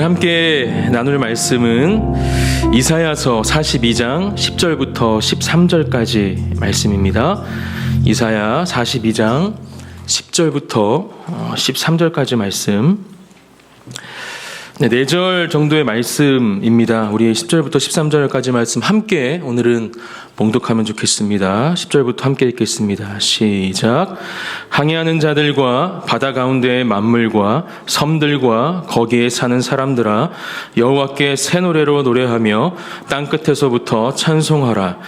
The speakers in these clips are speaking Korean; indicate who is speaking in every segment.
Speaker 1: 함께 나눌 말씀은 이사야서 42장 10절부터 13절까지 말씀입니다. 이사야 42장 10절부터 13절까지 말씀. 4절 정도의 말씀입니다. 우리 10절부터 13절까지 말씀 함께 오늘은 봉독하면 좋겠습니다. 10절부터 함께 읽겠습니다. 시작. 항해하는 자들과 바다 가운데의 만물과 섬들과 거기에 사는 사람들아, 여호와께 새 노래로 노래하며 땅끝에서부터 찬송하라.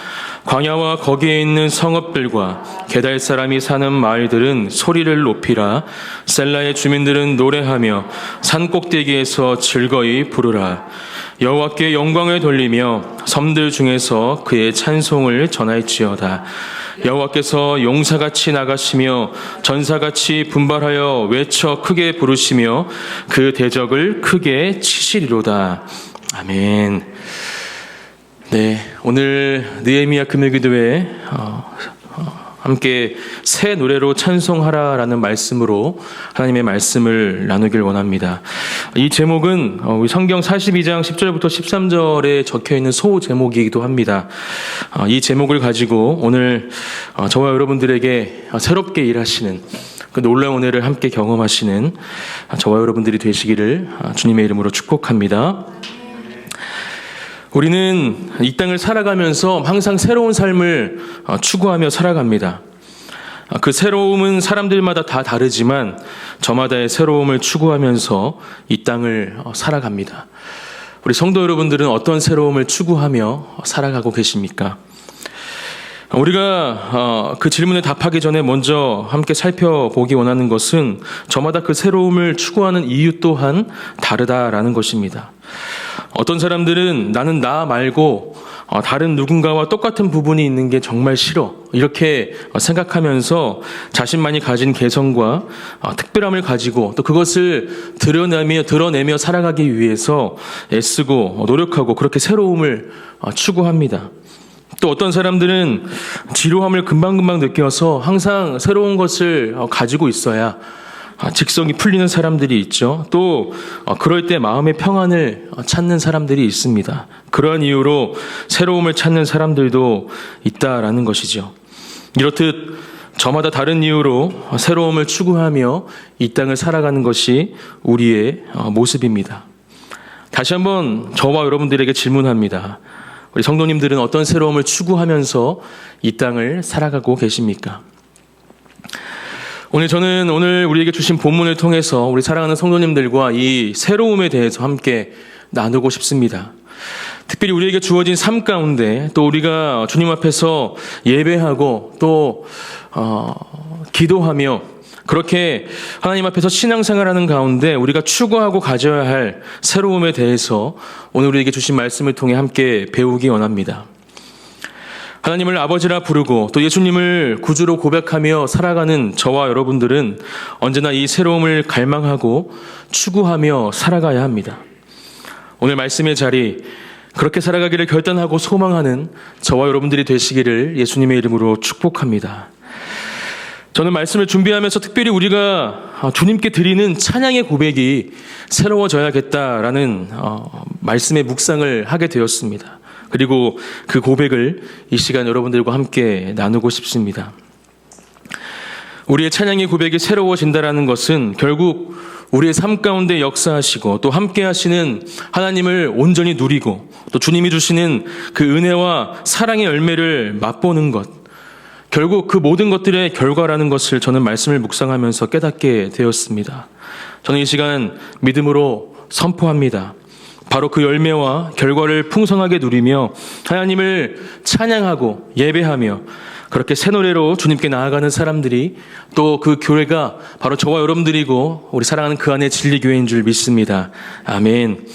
Speaker 1: 광야와 거기에 있는 성읍들과 게달 사람이 사는 마을들은 소리를 높이라. 셀라의 주민들은 노래하며 산 꼭대기에서 즐거이 부르라. 여호와께 영광을 돌리며 섬들 중에서 그의 찬송을 전할지어다. 여호와께서 용사같이 나가시며 전사같이 분발하여 외쳐 크게 부르시며 그 대적을 크게 치시리로다. 아멘. 네, 오늘 느헤미야 금요기도회 함께 새 노래로 찬송하라라는 말씀으로 하나님의 말씀을 나누길 원합니다. 이 제목은 우리 성경 42장 10절부터 13절에 적혀있는 소 제목이기도 합니다. 이 제목을 가지고 오늘 저와 여러분들에게 새롭게 일하시는 그 놀라운 은혜를 함께 경험하시는 저와 여러분들이 되시기를 주님의 이름으로 축복합니다. 우리는 이 땅을 살아가면서 항상 새로운 삶을 추구하며 살아갑니다. 그 새로움은 사람들마다 다 다르지만 저마다의 새로움을 추구하면서 이 땅을 살아갑니다. 우리 성도 여러분들은 어떤 새로움을 추구하며 살아가고 계십니까? 우리가 그 질문에 답하기 전에 먼저 함께 살펴보기 원하는 것은 저마다 그 새로움을 추구하는 이유 또한 다르다라는 것입니다. 어떤 사람들은 나는 나 말고 다른 누군가와 똑같은 부분이 있는 게 정말 싫어, 이렇게 생각하면서 자신만이 가진 개성과 특별함을 가지고 또 그것을 드러내며 살아가기 위해서 애쓰고 노력하고 그렇게 새로움을 추구합니다. 또 어떤 사람들은 지루함을 금방금방 느껴서 항상 새로운 것을 가지고 있어야 직성이 풀리는 사람들이 있죠. 또 그럴 때 마음의 평안을 찾는 사람들이 있습니다. 그러한 이유로 새로움을 찾는 사람들도 있다라는 것이죠. 이렇듯 저마다 다른 이유로 새로움을 추구하며 이 땅을 살아가는 것이 우리의 모습입니다. 다시 한번 저와 여러분들에게 질문합니다. 우리 성도님들은 어떤 새로움을 추구하면서 이 땅을 살아가고 계십니까? 오늘 우리에게 주신 본문을 통해서 우리 사랑하는 성도님들과 이 새로움에 대해서 함께 나누고 싶습니다. 특별히 우리에게 주어진 삶 가운데 또 우리가 주님 앞에서 예배하고 또 기도하며 그렇게 하나님 앞에서 신앙생활하는 가운데 우리가 추구하고 가져야 할 새로움에 대해서 오늘 우리에게 주신 말씀을 통해 함께 배우기 원합니다. 하나님을 아버지라 부르고 또 예수님을 구주로 고백하며 살아가는 저와 여러분들은 언제나 이 새로움을 갈망하고 추구하며 살아가야 합니다. 오늘 말씀의 자리, 그렇게 살아가기를 결단하고 소망하는 저와 여러분들이 되시기를 예수님의 이름으로 축복합니다. 저는 말씀을 준비하면서 특별히 우리가 주님께 드리는 찬양의 고백이 새로워져야겠다라는 말씀의 묵상을 하게 되었습니다. 그리고 그 고백을 이 시간 여러분들과 함께 나누고 싶습니다. 우리의 찬양의 고백이 새로워진다라는 것은 결국 우리의 삶 가운데 역사하시고 또 함께 하시는 하나님을 온전히 누리고 또 주님이 주시는 그 은혜와 사랑의 열매를 맛보는 것, 결국 그 모든 것들의 결과라는 것을 저는 말씀을 묵상하면서 깨닫게 되었습니다. 저는 이 시간 믿음으로 선포합니다. 바로 그 열매와 결과를 풍성하게 누리며 하나님을 찬양하고 예배하며 그렇게 새 노래로 주님께 나아가는 사람들이 또 그 교회가 바로 저와 여러분들이고 우리 사랑하는 그 안에 진리교회인 줄 믿습니다. 아멘.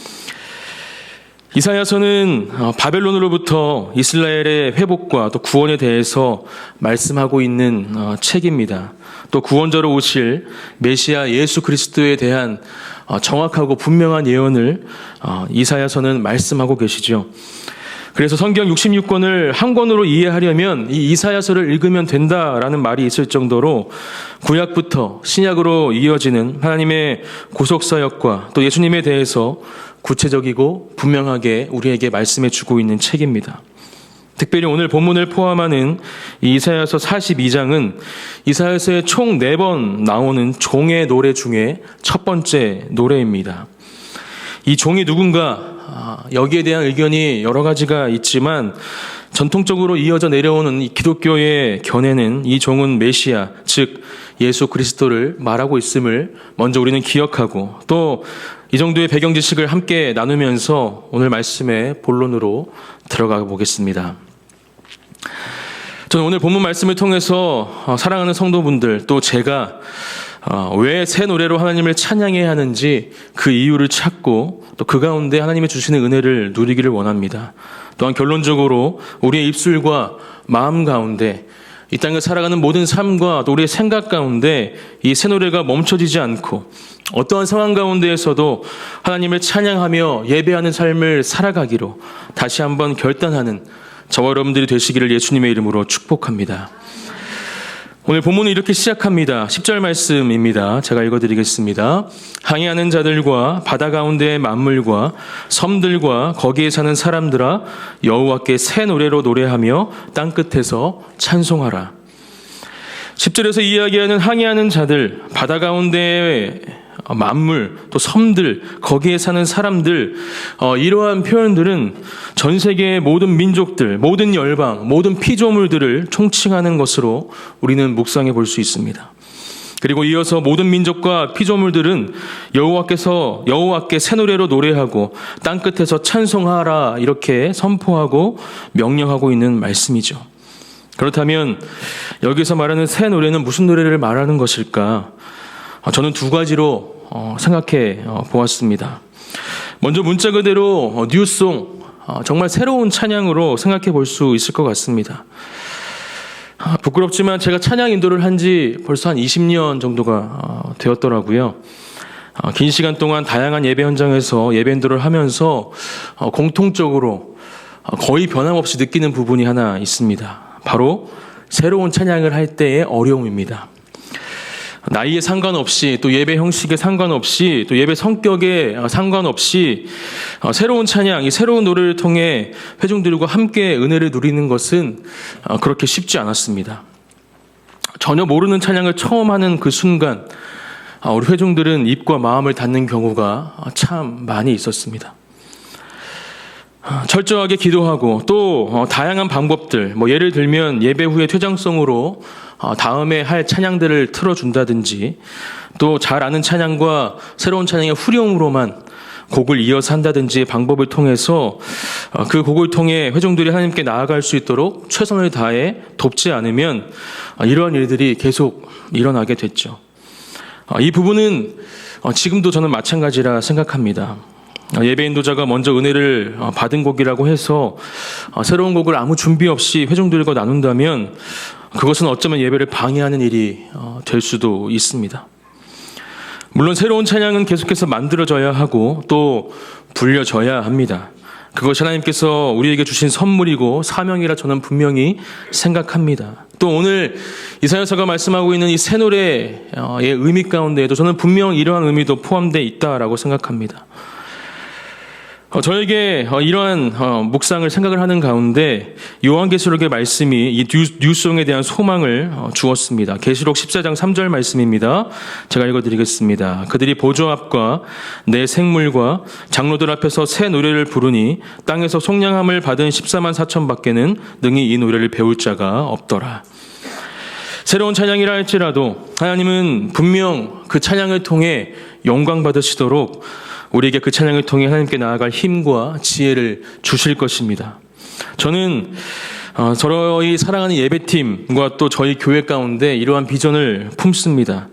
Speaker 1: 이사야서는 바벨론으로부터 이스라엘의 회복과 또 구원에 대해서 말씀하고 있는 책입니다. 또 구원자로 오실 메시아 예수 그리스도에 대한 정확하고 분명한 예언을 이사야서는 말씀하고 계시죠. 그래서 성경 66권을 한 권으로 이해하려면 이 이사야서를 읽으면 된다라는 말이 있을 정도로 구약부터 신약으로 이어지는 하나님의 구속사역과 또 예수님에 대해서 구체적이고 분명하게 우리에게 말씀해 주고 있는 책입니다. 특별히 오늘 본문을 포함하는 이 이사야서 42장은 이사야서에 총 4번 나오는 종의 노래 중에 첫 번째 노래입니다. 이 종이 누군가 여기에 대한 의견이 여러 가지가 있지만 전통적으로 이어져 내려오는 이 기독교의 견해는 이 종은 메시아, 즉 예수 그리스도를 말하고 있음을 먼저 우리는 기억하고 또 이 정도의 배경 지식을 함께 나누면서 오늘 말씀의 본론으로 들어가 보겠습니다. 저는 오늘 본문 말씀을 통해서 사랑하는 성도분들 또 제가 왜 새 노래로 하나님을 찬양해야 하는지 그 이유를 찾고 또 그 가운데 하나님이 주시는 은혜를 누리기를 원합니다. 또한 결론적으로 우리의 입술과 마음 가운데 이 땅을 살아가는 모든 삶과 또 우리의 생각 가운데 이 새 노래가 멈춰지지 않고 어떠한 상황 가운데에서도 하나님을 찬양하며 예배하는 삶을 살아가기로 다시 한번 결단하는 저와 여러분들이 되시기를 예수님의 이름으로 축복합니다. 오늘 본문은 이렇게 시작합니다. 10절 말씀입니다. 제가 읽어드리겠습니다. 항해하는 자들과 바다 가운데의 만물과 섬들과 거기에 사는 사람들아 여호와께 새 노래로 노래하며 땅끝에서 찬송하라. 10절에서 이야기하는 항해하는 자들, 바다 가운데의 만물, 또 섬들, 거기에 사는 사람들, 이러한 표현들은 전 세계의 모든 민족들, 모든 열방, 모든 피조물들을 총칭하는 것으로 우리는 묵상해 볼 수 있습니다. 그리고 이어서 모든 민족과 피조물들은 여호와께 새 노래로 노래하고 땅끝에서 찬송하라 이렇게 선포하고 명령하고 있는 말씀이죠. 그렇다면 여기서 말하는 새 노래는 무슨 노래를 말하는 것일까? 저는 두 가지로 생각해 보았습니다. 먼저 문자 그대로 뉴송, 정말 새로운 찬양으로 생각해 볼 수 있을 것 같습니다. 부끄럽지만 제가 찬양 인도를 한 지 벌써 한 20년 정도가 되었더라고요. 긴 시간 동안 다양한 예배 현장에서 예배 인도를 하면서 공통적으로 거의 변함없이 느끼는 부분이 하나 있습니다. 바로 새로운 찬양을 할 때의 어려움입니다. 나이에 상관없이 또 예배 형식에 상관없이 또 예배 성격에 상관없이 새로운 찬양, 이 새로운 노래를 통해 회중들과 함께 은혜를 누리는 것은 그렇게 쉽지 않았습니다. 전혀 모르는 찬양을 처음 하는 그 순간 우리 회중들은 입과 마음을 닫는 경우가 참 많이 있었습니다. 철저하게 기도하고 또 다양한 방법들, 예를 들면 예배 후에 퇴장성으로 다음에 할 찬양들을 틀어준다든지 또 잘 아는 찬양과 새로운 찬양의 후렴으로만 곡을 이어서 한다든지 방법을 통해서 그 곡을 통해 회중들이 하나님께 나아갈 수 있도록 최선을 다해 돕지 않으면 이러한 일들이 계속 일어나게 됐죠. 이 부분은 지금도 저는 마찬가지라 생각합니다. 예배 인도자가 먼저 은혜를 받은 곡이라고 해서 새로운 곡을 아무 준비 없이 회중들과 나눈다면 그것은 어쩌면 예배를 방해하는 일이 될 수도 있습니다. 물론 새로운 찬양은 계속해서 만들어져야 하고 또 불려져야 합니다. 그것이 하나님께서 우리에게 주신 선물이고 사명이라 저는 분명히 생각합니다. 또 오늘 이사야서가 말씀하고 있는 이 새 노래의 의미 가운데에도 저는 분명 이러한 의미도 포함되어 있다라고 생각합니다. 저에게 이러한 묵상을 생각을 하는 가운데 요한계시록의 말씀이 이 뉴송에 대한 소망을 주었습니다. 계시록 14장 3절 말씀입니다. 제가 읽어드리겠습니다. 그들이 보좌 앞과 내 생물과 장로들 앞에서 새 노래를 부르니 땅에서 속량함을 받은 14만 4천 밖에는 능히 이 노래를 배울 자가 없더라. 새로운 찬양이라 할지라도 하나님은 분명 그 찬양을 통해 영광 받으시도록 우리에게 그 찬양을 통해 하나님께 나아갈 힘과 지혜를 주실 것입니다. 저는 저희 사랑하는 예배팀과 또 저희 교회 가운데 이러한 비전을 품습니다.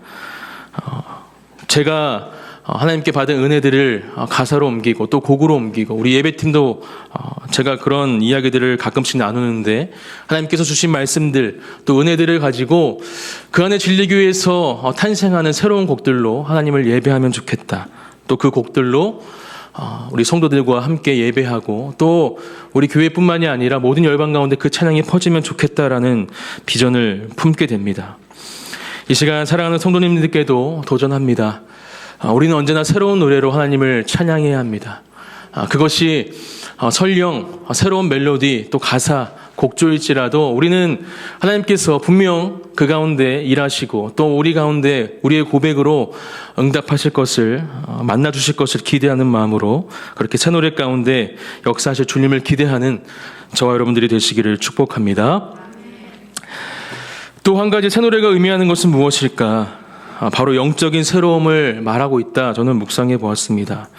Speaker 1: 제가 하나님께 받은 은혜들을 가사로 옮기고 또 곡으로 옮기고 우리 예배팀도 제가 그런 이야기들을 가끔씩 나누는데 하나님께서 주신 말씀들 또 은혜들을 가지고 그 안에 진리교회에서 탄생하는 새로운 곡들로 하나님을 예배하면 좋겠다. 또 그 곡들로 우리 성도들과 함께 예배하고 또 우리 교회뿐만이 아니라 모든 열방 가운데 그 찬양이 퍼지면 좋겠다라는 비전을 품게 됩니다. 이 시간 사랑하는 성도님들께도 도전합니다. 우리는 언제나 새로운 노래로 하나님을 찬양해야 합니다. 그것이 설령 새로운 멜로디 또 가사 곡조일지라도 우리는 하나님께서 분명 그 가운데 일하시고 또 우리 가운데 우리의 고백으로 응답하실 것을 만나 주실 것을 기대하는 마음으로 그렇게 새 노래 가운데 역사하실 주님을 기대하는 저와 여러분들이 되시기를 축복합니다. 또 한 가지 새 노래가 의미하는 것은 무엇일까? 바로 영적인 새로움을 말하고 있다. 저는 묵상해 보았습니다.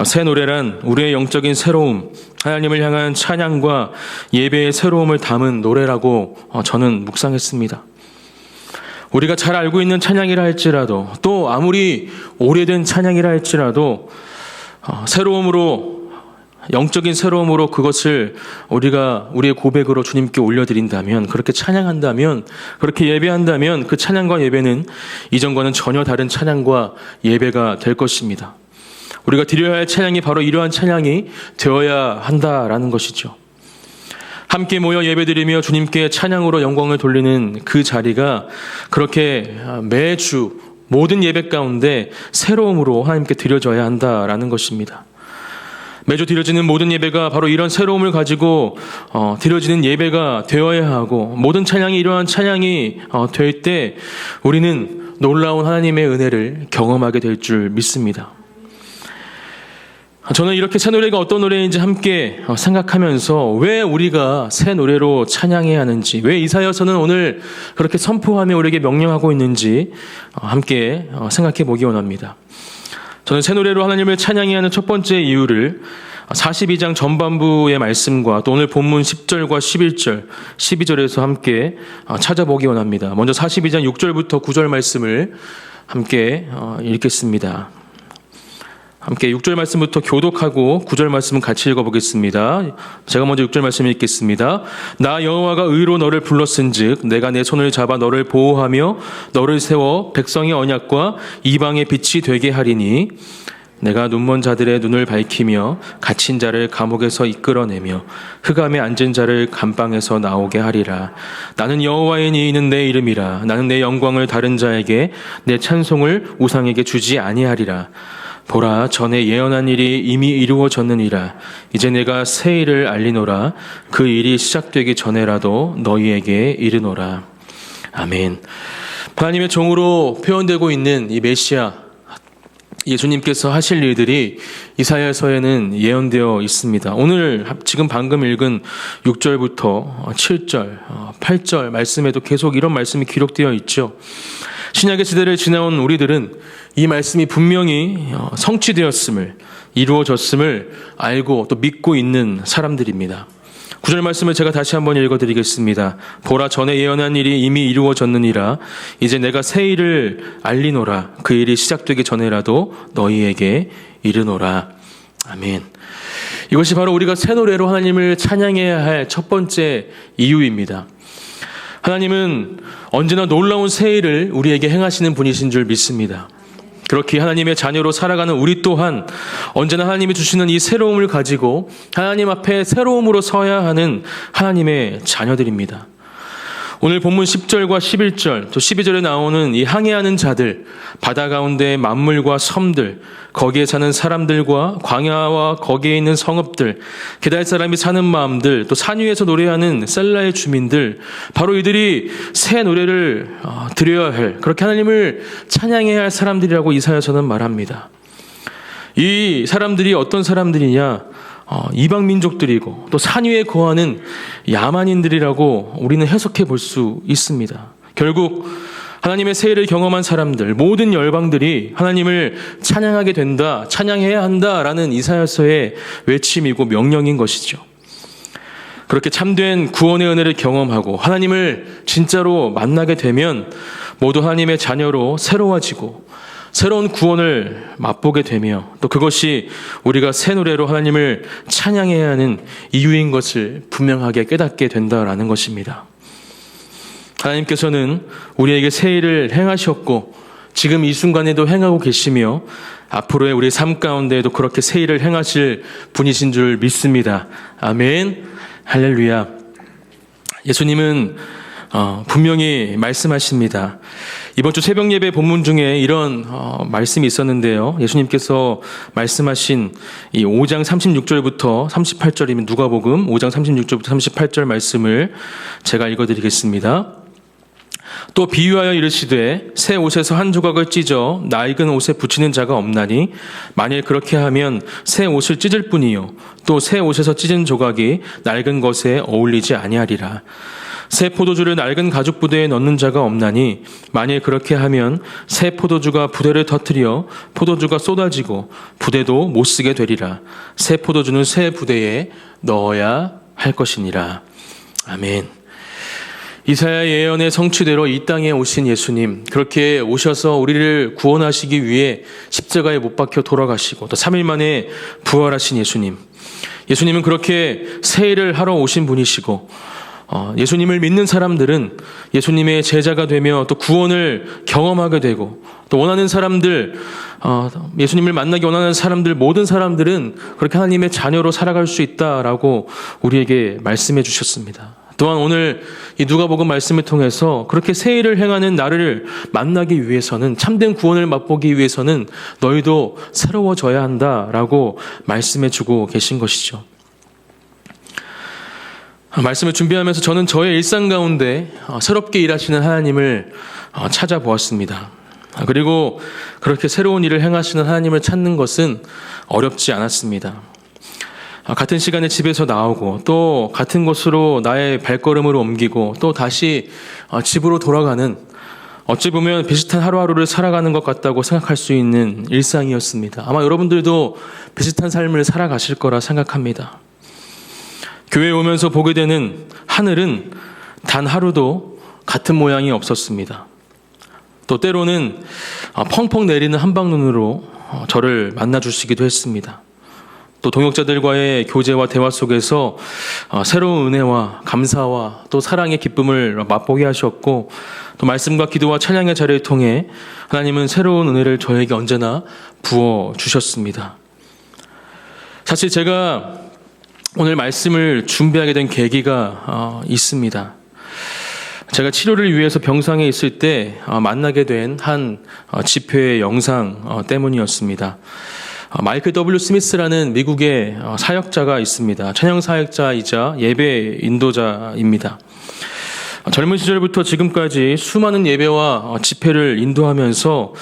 Speaker 1: 새 노래란 우리의 영적인 새로움, 하나님을 향한 찬양과 예배의 새로움을 담은 노래라고 저는 묵상했습니다. 우리가 잘 알고 있는 찬양이라 할지라도 또 아무리 오래된 찬양이라 할지라도 새로움으로 영적인 새로움으로 그것을 우리가 우리의 고백으로 주님께 올려드린다면, 그렇게 찬양한다면, 그렇게 예배한다면 그 찬양과 예배는 이전과는 전혀 다른 찬양과 예배가 될 것입니다. 우리가 드려야 할 찬양이 바로 이러한 찬양이 되어야 한다라는 것이죠. 함께 모여 예배드리며 주님께 찬양으로 영광을 돌리는 그 자리가 그렇게 매주 모든 예배 가운데 새로움으로 하나님께 드려져야 한다라는 것입니다. 매주 드려지는 모든 예배가 바로 이런 새로움을 가지고 드려지는 예배가 되어야 하고, 모든 찬양이 이러한 찬양이 될 때 우리는 놀라운 하나님의 은혜를 경험하게 될 줄 믿습니다. 저는 이렇게 새 노래가 어떤 노래인지 함께 생각하면서 왜 우리가 새 노래로 찬양해야 하는지, 왜 이사야서는 오늘 그렇게 선포하며 우리에게 명령하고 있는지 함께 생각해 보기 원합니다. 저는 새 노래로 하나님을 찬양해야 하는 첫 번째 이유를 42장 전반부의 말씀과 또 오늘 본문 10절과 11절, 12절에서 함께 찾아보기 원합니다. 먼저 42장 6절부터 9절 말씀을 함께 읽겠습니다. 함께 6절 말씀부터 교독하고 9절 말씀은 같이 읽어보겠습니다. 제가 먼저 6절 말씀 읽겠습니다. 나 여호와가 의로 너를 불렀은즉 내가 내 손을 잡아 너를 보호하며 너를 세워 백성의 언약과 이방의 빛이 되게 하리니 내가 눈먼 자들의 눈을 밝히며 갇힌 자를 감옥에서 이끌어내며 흑암에 앉은 자를 감방에서 나오게 하리라. 나는 여호와이니 이는 내 이름이라. 나는 내 영광을 다른 자에게 내 찬송을 우상에게 주지 아니하리라. 보라, 전에 예언한 일이 이미 이루어졌느니라. 이제 내가 새 일을 알리노라. 그 일이 시작되기 전에라도 너희에게 이르노라. 아멘. 하나님의 종으로 표현되고 있는 이 메시아, 예수님께서 하실 일들이 이사야서에는 예언되어 있습니다. 오늘 지금 방금 읽은 6절부터 7절, 8절 말씀에도 계속 이런 말씀이 기록되어 있죠. 신약의 시대를 지나온 우리들은 이 말씀이 분명히 성취되었음을, 이루어졌음을 알고 또 믿고 있는 사람들입니다. 9절 말씀을 제가 다시 한번 읽어드리겠습니다. 보라, 전에 예언한 일이 이미 이루어졌느니라. 이제 내가 새 일을 알리노라. 그 일이 시작되기 전에라도 너희에게 이르노라. 아멘. 이것이 바로 우리가 새 노래로 하나님을 찬양해야 할 첫 번째 이유입니다. 하나님은 언제나 놀라운 새 일을 우리에게 행하시는 분이신 줄 믿습니다. 그렇게 하나님의 자녀로 살아가는 우리 또한 언제나 하나님이 주시는 이 새로움을 가지고 하나님 앞에 새로움으로 서야 하는 하나님의 자녀들입니다. 오늘 본문 10절과 11절, 또 12절에 나오는 이 항해하는 자들, 바다 가운데 만물과 섬들, 거기에 사는 사람들과 광야와 거기에 있는 성읍들, 게달 사람이 사는 마음들, 또 산 위에서 노래하는 셀라의 주민들, 바로 이들이 새 노래를 드려야 할, 그렇게 하나님을 찬양해야 할 사람들이라고 이사야서는 말합니다. 이 사람들이 어떤 사람들이냐? 이방 민족들이고 또 산 위에 거하는 야만인들이라고 우리는 해석해 볼 수 있습니다. 결국 하나님의 새 일을 경험한 사람들, 모든 열방들이 하나님을 찬양하게 된다, 찬양해야 한다라는 이사야서의 외침이고 명령인 것이죠. 그렇게 참된 구원의 은혜를 경험하고 하나님을 진짜로 만나게 되면 모두 하나님의 자녀로 새로워지고 새로운 구원을 맛보게 되며 또 그것이 우리가 새 노래로 하나님을 찬양해야 하는 이유인 것을 분명하게 깨닫게 된다라는 것입니다. 하나님께서는 우리에게 새 일을 행하셨고 지금 이 순간에도 행하고 계시며 앞으로의 우리 삶 가운데에도 그렇게 새 일을 행하실 분이신 줄 믿습니다. 아멘. 할렐루야. 예수님은 분명히 말씀하십니다. 이번 주 새벽 예배 본문 중에 이런 말씀이 있었는데요. 예수님께서 말씀하신 이 5장 36절부터 38절이면 누가복음 5장 36절부터 38절 말씀을 제가 읽어드리겠습니다. 또 비유하여 이르시되 새 옷에서 한 조각을 찢어 낡은 옷에 붙이는 자가 없나니 만일 그렇게 하면 새 옷을 찢을 뿐이요 또 새 옷에서 찢은 조각이 낡은 것에 어울리지 아니하리라. 새 포도주를 낡은 가죽 부대에 넣는 자가 없나니 만일 그렇게 하면 새 포도주가 부대를 터뜨려 포도주가 쏟아지고 부대도 못 쓰게 되리라. 새 포도주는 새 부대에 넣어야 할 것이니라. 아멘. 이사야 예언의 성취대로 이 땅에 오신 예수님, 그렇게 오셔서 우리를 구원하시기 위해 십자가에 못 박혀 돌아가시고 또 3일 만에 부활하신 예수님. 예수님은 그렇게 새 일을 하러 오신 분이시고 예수님을 믿는 사람들은 예수님의 제자가 되며 또 구원을 경험하게 되고 또 원하는 사람들, 예수님을 만나기 원하는 사람들, 모든 사람들은 그렇게 하나님의 자녀로 살아갈 수 있다라고 우리에게 말씀해 주셨습니다. 또한 오늘 이 누가복음 말씀을 통해서 그렇게 새 일을 행하는 나를 만나기 위해서는, 참된 구원을 맛보기 위해서는 너희도 새로워져야 한다라고 말씀해 주고 계신 것이죠. 말씀을 준비하면서 저는 저의 일상 가운데 새롭게 일하시는 하나님을 찾아보았습니다. 그리고 그렇게 새로운 일을 행하시는 하나님을 찾는 것은 어렵지 않았습니다. 같은 시간에 집에서 나오고 또 같은 곳으로 나의 발걸음을 옮기고 또 다시 집으로 돌아가는, 어찌 보면 비슷한 하루하루를 살아가는 것 같다고 생각할 수 있는 일상이었습니다. 아마 여러분들도 비슷한 삶을 살아가실 거라 생각합니다. 교회에 오면서 보게 되는 하늘은 단 하루도 같은 모양이 없었습니다. 또 때로는 펑펑 내리는 한방눈으로 저를 만나주시기도 했습니다. 또 동역자들과의 교제와 대화 속에서 새로운 은혜와 감사와 또 사랑의 기쁨을 맛보게 하셨고, 또 말씀과 기도와 찬양의 자리를 통해 하나님은 새로운 은혜를 저에게 언제나 부어주셨습니다. 사실 제가 오늘 말씀을 준비하게 된 계기가 있습니다. 제가 치료를 위해서 병상에 있을 때 만나게 된 한 집회의 영상 때문이었습니다. 마이클 W. 스미스라는 미국의 사역자가 있습니다. 찬양 사역자이자 예배 인도자입니다. 젊은 시절부터 지금까지 수많은 예배와 집회를 인도하면서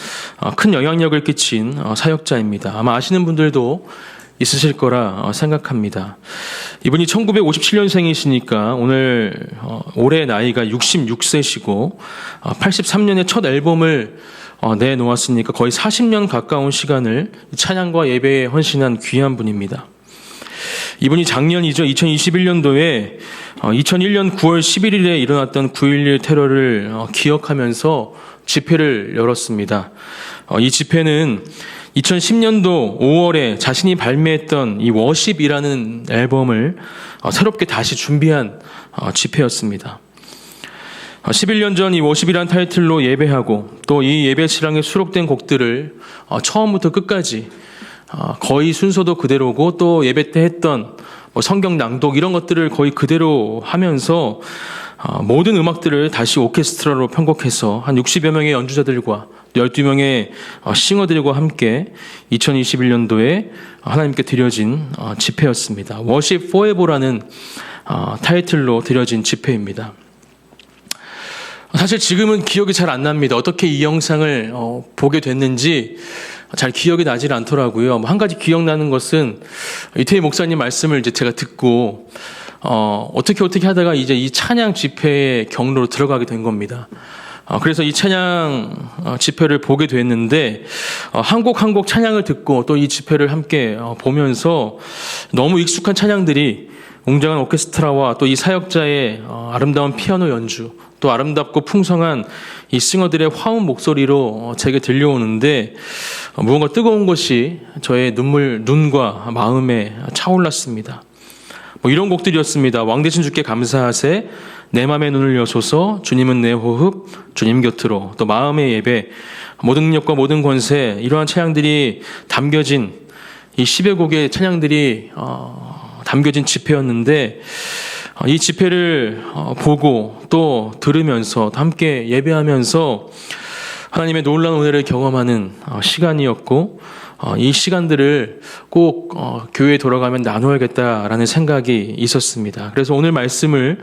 Speaker 1: 큰 영향력을 끼친 사역자입니다. 아마 아시는 분들도 있으실 거라 생각합니다. 이분이 1957년생이시니까 올해 나이가 66세시고 83년에 첫 앨범을 내놓았으니까 거의 40년 가까운 시간을 찬양과 예배에 헌신한 귀한 분입니다. 이분이 작년이죠. 2021년도에 2001년 9월 11일에 일어났던 9.11 테러를 기억하면서 집회를 열었습니다. 이 집회는 2010년도 5월에 자신이 발매했던 이 워십이라는 앨범을 새롭게 다시 준비한 집회였습니다. 11년 전 이 워십이라는 타이틀로 예배하고 또 이 예배 시랑에 수록된 곡들을 처음부터 끝까지 거의 순서도 그대로고 또 예배 때 했던 성경 낭독 이런 것들을 거의 그대로 하면서 모든 음악들을 다시 오케스트라로 편곡해서 한 60여 명의 연주자들과 12명의 싱어들과 함께 2021년도에 하나님께 드려진 집회였습니다. Worship Forever라는 타이틀로 드려진 집회입니다. 사실 지금은 기억이 잘 안 납니다. 어떻게 이 영상을 보게 됐는지 잘 기억이 나질 않더라고요. 한 가지 기억나는 것은 이태희 목사님 말씀을 이제 제가 듣고 어떻게 하다가 이제 이 찬양 집회의 경로로 들어가게 된 겁니다. 그래서 이 찬양 집회를 보게 됐는데 한 곡 한 곡 찬양을 듣고 또 이 집회를 함께 보면서 너무 익숙한 찬양들이 웅장한 오케스트라와 또 이 사역자의 아름다운 피아노 연주, 또 아름답고 풍성한 이 싱어들의 화음 목소리로 제게 들려오는데 무언가 뜨거운 것이 저의 눈과 마음에 차올랐습니다. 이런 곡들이었습니다. 왕 되신 주께 감사하세, 내 맘에 눈을 여소서 주님은 내 호흡 주님 곁으로 또 마음의 예배 모든 능력과 모든 권세 이러한 찬양들이 담겨진 이 10여 곡의 찬양들이 담겨진 집회였는데 이 집회를 보고 또 들으면서 함께 예배하면서 하나님의 놀라운 은혜를 경험하는 시간이었고 이 시간들을 꼭 교회에 돌아가면 나눠야겠다라는 생각이 있었습니다. 그래서 오늘 말씀을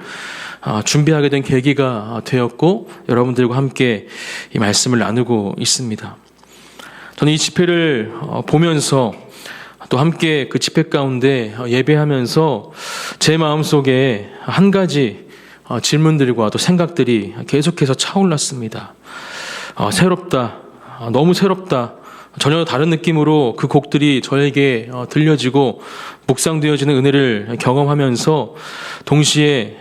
Speaker 1: 준비하게 된 계기가 되었고 여러분들과 함께 이 말씀을 나누고 있습니다. 저는 이 집회를 보면서 또 함께 그 집회 가운데 예배하면서 제 마음속에 한 가지 질문들과 또 생각들이 계속해서 차올랐습니다. 새롭다, 너무 새롭다, 전혀 다른 느낌으로 그 곡들이 저에게 들려지고 묵상되어지는 은혜를 경험하면서 동시에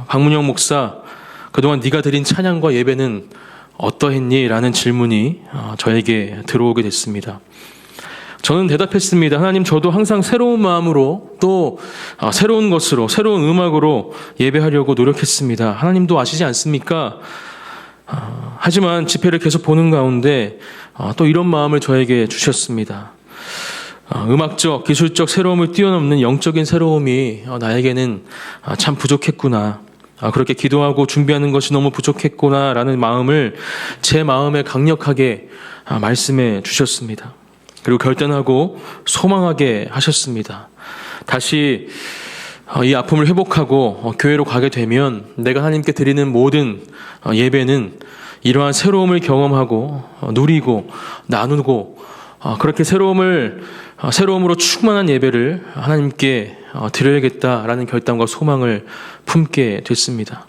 Speaker 1: 박문영 목사, 그동안 네가 드린 찬양과 예배는 어떠했니? 라는 질문이 저에게 들어오게 됐습니다. 저는 대답했습니다. 하나님, 저도 항상 새로운 마음으로 또 새로운 것으로, 새로운 음악으로 예배하려고 노력했습니다. 하나님도 아시지 않습니까? 하지만 집회를 계속 보는 가운데 또 이런 마음을 저에게 주셨습니다. 음악적, 기술적 새로움을 뛰어넘는 영적인 새로움이 나에게는 참 부족했구나. 그렇게 기도하고 준비하는 것이 너무 부족했구나 라는 마음을 제 마음에 강력하게 말씀해 주셨습니다. 그리고 결단하고 소망하게 하셨습니다. 다시 이 아픔을 회복하고 교회로 가게 되면 내가 하나님께 드리는 모든 예배는 이러한 새로움을 경험하고 누리고 나누고 그렇게 새로움으로 충만한 예배를 하나님께 드려야겠다라는 결단과 소망을 품게 됐습니다.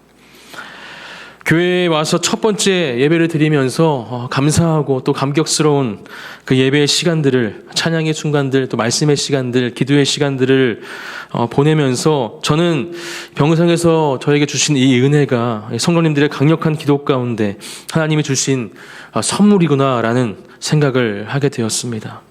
Speaker 1: 교회에 와서 첫 번째 예배를 드리면서 감사하고 또 감격스러운 그 예배의 시간들을, 찬양의 순간들, 또 말씀의 시간들, 기도의 시간들을 보내면서 저는 병상에서 저에게 주신 이 은혜가 성도님들의 강력한 기도 가운데 하나님이 주신 선물이구나라는 생각을 하게 되었습니다.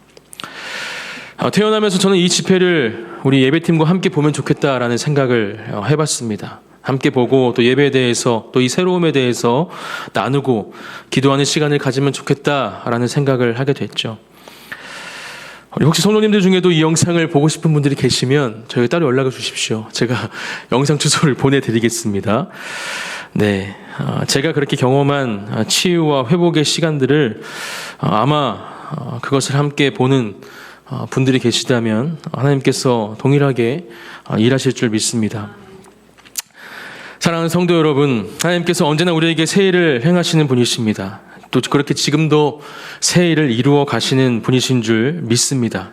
Speaker 1: 태어나면서 저는 이 집회를 우리 예배팀과 함께 보면 좋겠다라는 생각을 해봤습니다. 함께 보고 또 예배에 대해서 또 이 새로움에 대해서 나누고 기도하는 시간을 가지면 좋겠다라는 생각을 하게 됐죠. 혹시 성도님들 중에도 이 영상을 보고 싶은 분들이 계시면 저에게 따로 연락을 주십시오. 제가 영상 주소를 보내드리겠습니다. 네, 제가 그렇게 경험한 치유와 회복의 시간들을 아마 그것을 함께 보는 분들이 계시다면 하나님께서 동일하게 일하실 줄 믿습니다. 사랑하는 성도 여러분, 하나님께서 언제나 우리에게 새 일을 행하시는 분이십니다. 또 그렇게 지금도 새 일을 이루어 가시는 분이신 줄 믿습니다.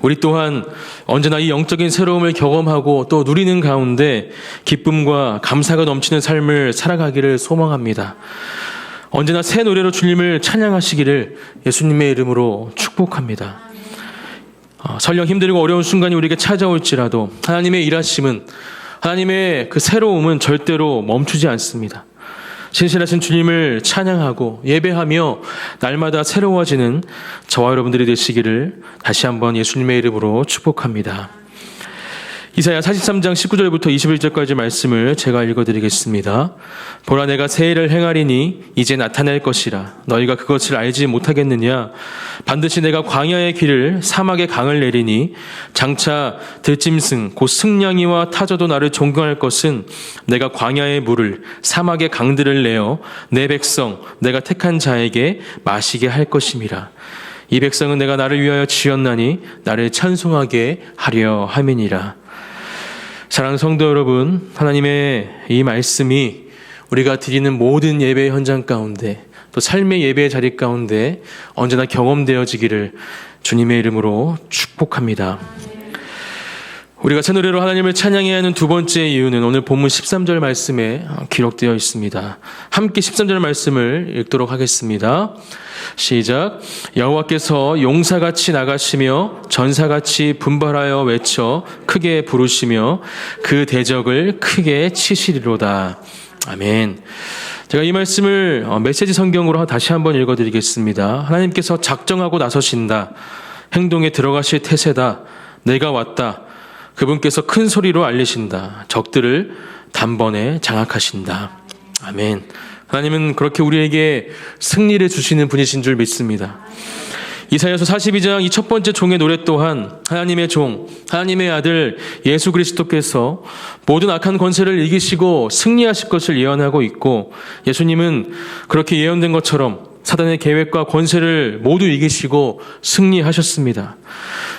Speaker 1: 우리 또한 언제나 이 영적인 새로움을 경험하고 또 누리는 가운데 기쁨과 감사가 넘치는 삶을 살아가기를 소망합니다. 언제나 새 노래로 주님을 찬양하시기를 예수님의 이름으로 축복합니다. 설령 힘들고 어려운 순간이 우리에게 찾아올지라도 하나님의 일하심은, 하나님의 그 새로움은 절대로 멈추지 않습니다. 신실하신 주님을 찬양하고 예배하며 날마다 새로워지는 저와 여러분들이 되시기를 다시 한번 예수님의 이름으로 축복합니다. 이사야 43장 19절부터 21절까지 말씀을 제가 읽어드리겠습니다. 보라, 내가 새 일을 행하리니 이제 나타날 것이라. 너희가 그것을 알지 못하겠느냐? 반드시 내가 광야의 길을 사막의 강을 내리니 장차 들짐승 곧 승냥이와 타조도 나를 존경할 것은 내가 광야의 물을 사막의 강들을 내어 내 백성 내가 택한 자에게 마시게 할 것임이라. 이 백성은 내가 나를 위하여 지었나니 나를 찬송하게 하려 함이니라. 사랑하는 성도 여러분, 하나님의 이 말씀이 우리가 드리는 모든 예배의 현장 가운데 또 삶의 예배의 자리 가운데 언제나 경험되어지기를 주님의 이름으로 축복합니다. 우리가 새 노래로 하나님을 찬양해야 하는 두 번째 이유는 오늘 본문 13절 말씀에 기록되어 있습니다. 함께 13절 말씀을 읽도록 하겠습니다. 시작. 여호와께서 용사같이 나가시며 전사같이 분발하여 외쳐 크게 부르시며 그 대적을 크게 치시리로다. 아멘. 제가 이 말씀을 메시지 성경으로 다시 한번 읽어드리겠습니다. 하나님께서 작정하고 나서신다. 행동에 들어가실 태세다. 내가 왔다. 그분께서 큰 소리로 알리신다. 적들을 단번에 장악하신다. 아멘. 하나님은 그렇게 우리에게 승리를 주시는 분이신 줄 믿습니다. 이사야서 42장 이 첫 번째 종의 노래 또한 하나님의 종, 하나님의 아들 예수 그리스도께서 모든 악한 권세를 이기시고 승리하실 것을 예언하고 있고, 예수님은 그렇게 예언된 것처럼 사단의 계획과 권세를 모두 이기시고 승리하셨습니다.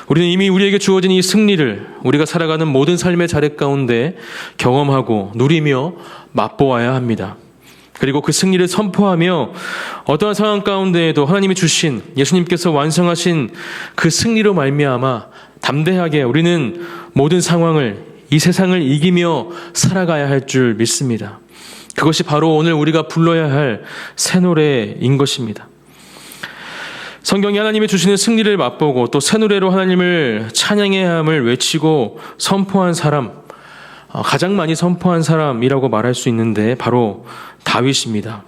Speaker 1: 우리는 이미 우리에게 주어진 이 승리를 우리가 살아가는 모든 삶의 자리 가운데 경험하고 누리며 맛보아야 합니다. 그리고 그 승리를 선포하며 어떠한 상황 가운데에도 하나님이 주신, 예수님께서 완성하신 그 승리로 말미암아 담대하게 우리는 모든 상황을, 이 세상을 이기며 살아가야 할 줄 믿습니다. 그것이 바로 오늘 우리가 불러야 할 새 노래인 것입니다. 성경이 하나님이 주시는 승리를 맛보고 또 새 노래로 하나님을 찬양해야 함을 외치고 선포한 사람, 가장 많이 선포한 사람이라고 말할 수 있는데 바로 다윗입니다.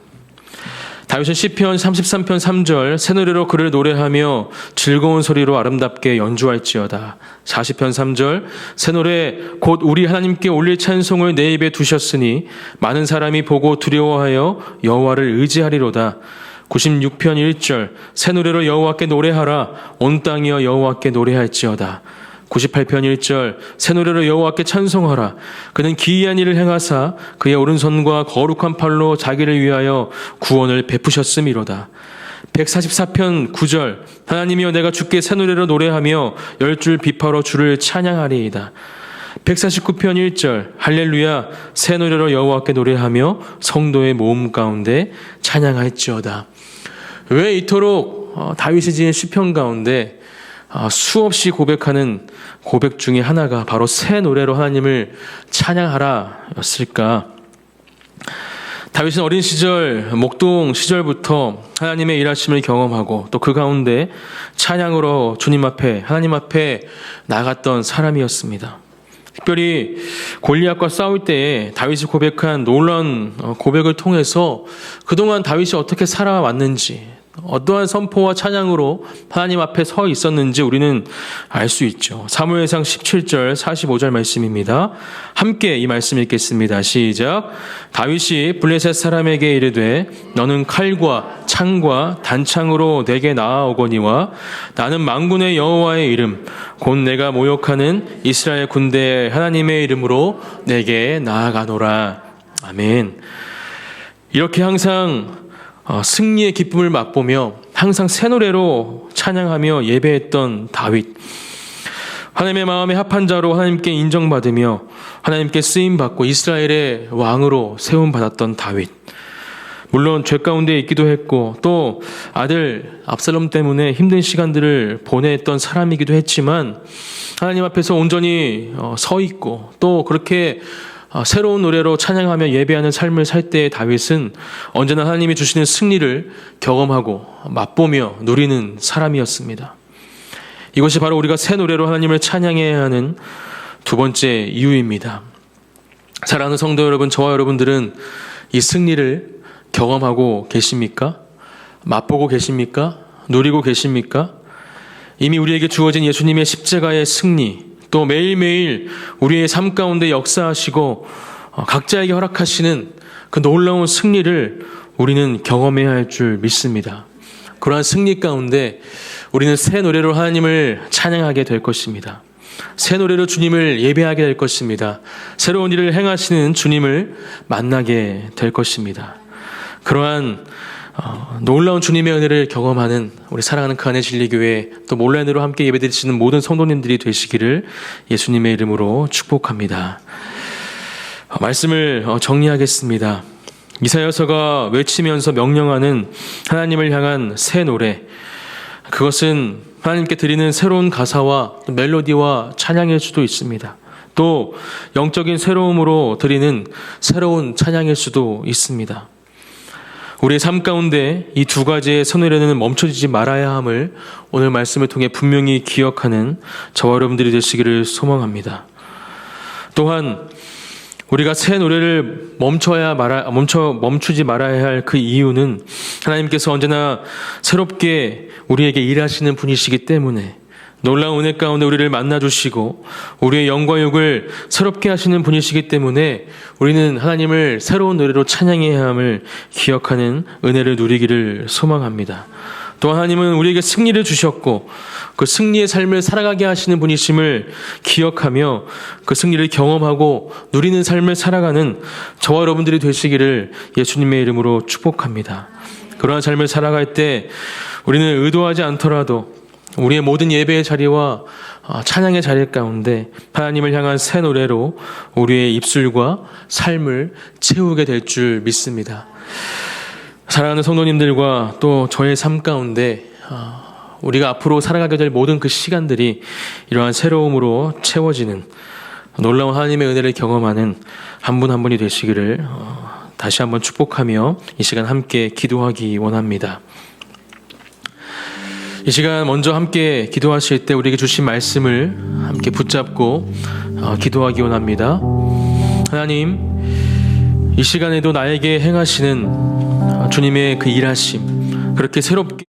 Speaker 1: 다윗은 시편 33편 3절 새 노래로 그를 노래하며 즐거운 소리로 아름답게 연주할지어다. 40편 3절 새 노래 곧 우리 하나님께 올릴 찬송을 내 입에 두셨으니 많은 사람이 보고 두려워하여 여호와를 의지하리로다. 96편 1절 새 노래로 여호와께 노래하라. 온 땅이여 여호와께 노래할지어다. 98편 1절 새 노래로 여호와께 찬송하라. 그는 기이한 일을 행하사 그의 오른손과 거룩한 팔로 자기를 위하여 구원을 베푸셨음이로다. 144편 9절 하나님이여 내가 주께 새 노래로 노래하며 열 줄 비파로 주를 찬양하리이다. 149편 1절 할렐루야 새 노래로 여호와께 노래하며 성도의 모음 가운데 찬양할지어다. 왜 이토록 다윗이 지은 시편 가운데 수없이 고백하는 고백 중에 하나가 바로 새 노래로 하나님을 찬양하라 였을까? 다윗은 어린 시절, 목동 시절부터 하나님의 일하심을 경험하고 또 그 가운데 찬양으로 주님 앞에, 하나님 앞에 나갔던 사람이었습니다. 특별히 골리앗과 싸울 때에 다윗이 고백한 놀라운 고백을 통해서 그동안 다윗이 어떻게 살아왔는지, 어떠한 선포와 찬양으로 하나님 앞에 서 있었는지 우리는 알 수 있죠. 사무엘상 17절 45절 말씀입니다. 함께 이 말씀 읽겠습니다. 시작. 다윗이 블레셋 사람에게 이르되 너는 칼과 창과 단창으로 내게 나아오거니와 나는 만군의 여호와의 이름 곧 내가 모욕하는 이스라엘 군대의 하나님의 이름으로 내게 나아가노라. 아멘. 이렇게 항상 승리의 기쁨을 맛보며 항상 새 노래로 찬양하며 예배했던 다윗. 하나님의 마음에 합한 자로 하나님께 인정받으며 하나님께 쓰임받고 이스라엘의 왕으로 세움받았던 다윗. 물론 죄 가운데 있기도 했고 또 아들 압살롬 때문에 힘든 시간들을 보냈던 사람이기도 했지만 하나님 앞에서 온전히 서 있고 또 그렇게 새로운 노래로 찬양하며 예배하는 삶을 살 때의 다윗은 언제나 하나님이 주시는 승리를 경험하고 맛보며 누리는 사람이었습니다. 이것이 바로 우리가 새 노래로 하나님을 찬양해야 하는 두 번째 이유입니다. 사랑하는 성도 여러분, 저와 여러분들은 이 승리를 경험하고 계십니까? 맛보고 계십니까? 누리고 계십니까? 이미 우리에게 주어진 예수님의 십자가의 승리, 또 매일매일 우리의 삶 가운데 역사하시고 각자에게 허락하시는 그 놀라운 승리를 우리는 경험해야 할 줄 믿습니다. 그러한 승리 가운데 우리는 새 노래로 하나님을 찬양하게 될 것입니다. 새 노래로 주님을 예배하게 될 것입니다. 새로운 일을 행하시는 주님을 만나게 될 것입니다. 그러한 놀라운 주님의 은혜를 경험하는 우리 사랑하는 그 안의 진리교회 또 온라인으로 함께 예배드리시는 모든 성도님들이 되시기를 예수님의 이름으로 축복합니다. 말씀을 정리하겠습니다. 이사야서가 외치면서 명령하는 하나님을 향한 새 노래, 그것은 하나님께 드리는 새로운 가사와 멜로디와 찬양일 수도 있습니다. 또 영적인 새로움으로 드리는 새로운 찬양일 수도 있습니다. 우리의 삶 가운데 이 두 가지의 새 노래는 멈춰지지 말아야 함을 오늘 말씀을 통해 분명히 기억하는 저와 여러분들이 되시기를 소망합니다. 또한 우리가 새 노래를 멈추지 말아야 할 그 이유는 하나님께서 언제나 새롭게 우리에게 일하시는 분이시기 때문에 놀라운 은혜 가운데 우리를 만나주시고 우리의 영과 육을 새롭게 하시는 분이시기 때문에 우리는 하나님을 새로운 노래로 찬양해야 함을 기억하는 은혜를 누리기를 소망합니다. 또 하나님은 우리에게 승리를 주셨고 그 승리의 삶을 살아가게 하시는 분이심을 기억하며 그 승리를 경험하고 누리는 삶을 살아가는 저와 여러분들이 되시기를 예수님의 이름으로 축복합니다. 그러한 삶을 살아갈 때 우리는 의도하지 않더라도 우리의 모든 예배의 자리와 찬양의 자리 가운데 하나님을 향한 새 노래로 우리의 입술과 삶을 채우게 될 줄 믿습니다. 사랑하는 성도님들과 또 저의 삶 가운데 우리가 앞으로 살아가게 될 모든 그 시간들이 이러한 새로움으로 채워지는 놀라운 하나님의 은혜를 경험하는 한 분 한 분이 되시기를 다시 한번 축복하며 이 시간 함께 기도하기 원합니다. 이 시간 먼저 함께 기도하실 때 우리에게 주신 말씀을 함께 붙잡고 기도하기 원합니다. 하나님, 이 시간에도 나에게 행하시는 주님의 그 일하심, 그렇게 새롭게